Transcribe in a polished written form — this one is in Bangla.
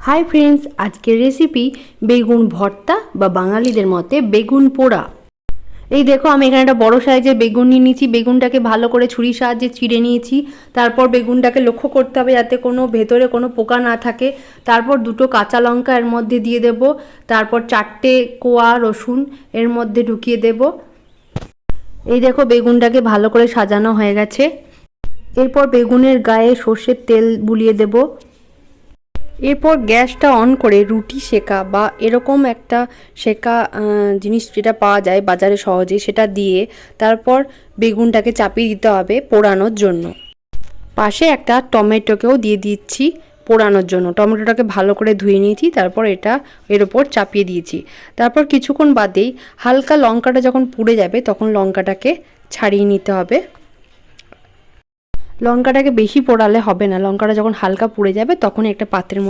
হাই ফ্রেন্ডস, আজকের রেসিপি বেগুন ভর্তা বা বাঙালিদের মতে বেগুন পোড়া। এই দেখো, আমি এখানে একটা বড় সাইজের বেগুন নিয়ে নিয়েছি। বেগুনটাকে ভালো করে ছুরির সাহায্যে চিড়ে নিয়েছি। তারপর বেগুনটাকে লক্ষ্য করতে হবে যাতে কোনো ভেতরে কোনো পোকা না থাকে। তারপর দুটো কাঁচা লঙ্কা এর মধ্যে দিয়ে দেব। তারপর 4টে কোয়া রসুন এর মধ্যে ঢুকিয়ে দেব। এই দেখো, বেগুনটাকে ভালো করে সাজানো হয়ে গেছে। এরপর বেগুনের গায়ে সর্ষের তেল বুলিয়ে দেব। এরপর গ্যাসটা অন করে রুটি সেকা বা এরকম একটা সেকা জিনিস যেটা পাওয়া যায় বাজারে সহজে, সেটা দিয়ে তারপর বেগুনটাকে চাপিয়ে দিতে হবে পোড়ানোর জন্য। পাশে একটা টমেটোকেও দিয়ে দিচ্ছি পোড়ানোর জন্য। টমেটোটাকে ভালো করে ধুয়ে নিয়েছি, তারপর এটা এর ওপর চাপিয়ে দিয়েছি। তারপর কিছুক্ষণ বাদেই হালকা লঙ্কাটা যখন পুড়ে যাবে তখন লঙ্কাটাকে ছাড়িয়ে নিতে হবে। লঙ্কাটাকে বেশি পোড়ালে হবে না, লঙ্কাটা যখন হালকা পুড়ে যাবে তখন একটা পাত্রের মধ্যে